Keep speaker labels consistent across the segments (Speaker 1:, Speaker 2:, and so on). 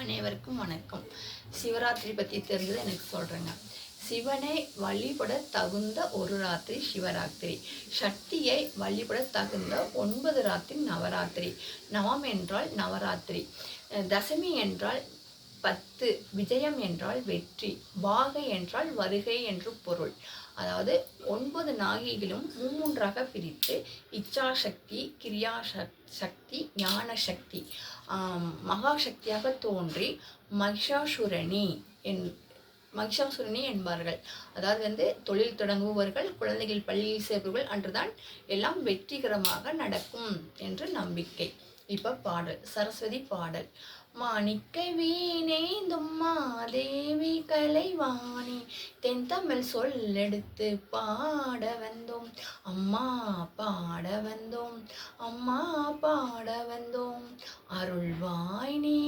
Speaker 1: அனைவருக்கும் வணக்கம். சிவராத்திரி பற்றி தெரிஞ்சதை எனக்கு சொல்கிறேங்க. சிவனை வழிபட தகுந்த ஒரு ராத்திரி சிவராத்திரி. சக்தியை வழிபட தகுந்த 9 ராத்திரி நவராத்திரி. நவம் என்றால் நவராத்திரி. தசமி என்றால் 10, விஜயம் என்றால் வெற்றி, வாகை என்றால் வருகை என்று பொருள். அதாவது 9 நாகைகளும் மூன்றாக பிரித்து இச்சாசக்தி, கிரியா சக்தி, ஞான சக்தி, மகாசக்தியாக தோன்றி மகிஷாசுரனி என்பார்கள். அதாவது தொழில் தொடங்குபவர்கள், குழந்தைகள் பள்ளியில் சேர்ப்பவர்கள் அன்றுதான் எல்லாம் வெற்றிகரமாக நடக்கும் என்று நம்பிக்கை. இப்போ பாடல், சரஸ்வதி பாடல். மாணிக்க வீணேந்தும் மாதேவி கலைவாணி, தென்தமிழ் சொல்லெடுத்து பாட வந்தோம் அம்மா, பாட வந்தோம் அம்மா, பாட வந்தோம். அருள்வாய் நீ,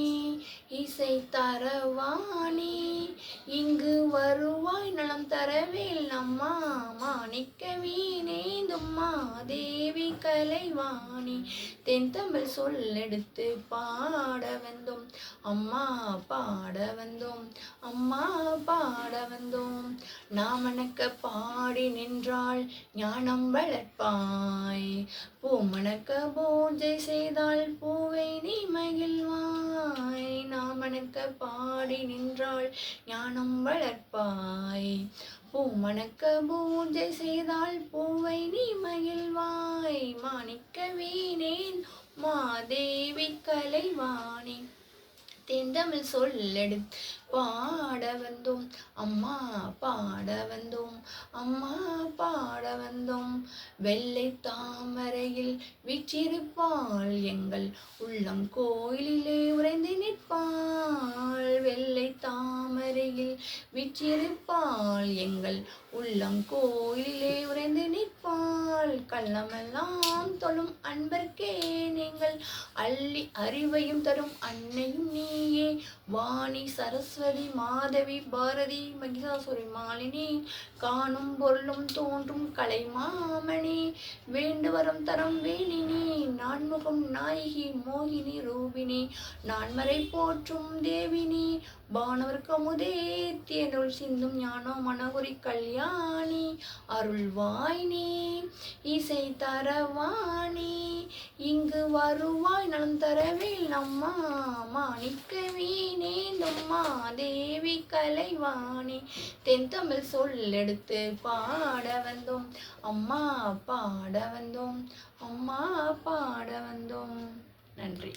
Speaker 1: இசை தரவாணி, இங்கு வருவாய் நலம் தரவேல் அம்மா. மாணிக்க வீணேந்தும் மாதேவி கலைவாணி, தென்தமிழ் சொல்லெடுத்து பாட வந்தோம் அம்மா, பாட வந்தோம் அம்மா, பாட வந்தோம். நாமணக்க பாடி நின்றாள் ஞானம் வளர்ப்பாய், பூமணக்க பூஜை செய்தால் பூவை நீ மகிழ்வாய். நாமணக்க பாடி நின்றாள் ஞானம் வளர்ப்பாய், பூமணக்க பூஜை செய்தால் பூவை நீ மகிழ்வாய். மாணிக்க வீணேன் மாதேவி கலைவாணி, தென்தமிழ் சொல்லெடுத்து பாட வந்தோம் அம்மா, பாட வந்தோம் அம்மா, பாட வந்தோம். வெள்ளை தாமரையில் வீற்றிருப்பாள், எங்கள் உள்ளம் கோயிலிலே உறைந்து நிற்பாள். வெள்ளை தாமரையில் வீற்றிருப்பாள், எங்கள் உள்ளம் கோயிலிலே உறைந்து நிற்பாள். கள்ளமெல்லாம் தொழும் அன்பர்க்கே நீங்கள் அள்ளி அறிவையும் தரும் அன்னையும் நீயே. வாணி, சரஸ்வதி, மாதவி, பாரதி, மகிஷாசுரி மாலினி, காணும் பொருளும் தோன்றும் கலைமாமணி, வேண்டுவரம் தரம் வேலினி, நான்முகம் நாயகி, மோகினி ரூபினி, நான்மறை போற்றும் தேவினி, வானவர் கமுதே, தேனுள் சிந்தும் ஞானோ மனகுரி கல்யாணி. அருள்வாய் நீ, இசை தரவாணி, இங்கு வருவாய் நலம் தரவேல் அம்மா. மாணிக்க வீணேந்தும் மாதேவி கலைவாணி, தென்தமிழ் சொல்லெடுத்து பாட வந்தோம் அம்மா, பாட வந்தோம் அம்மா, பாட வந்தோம். நன்றி.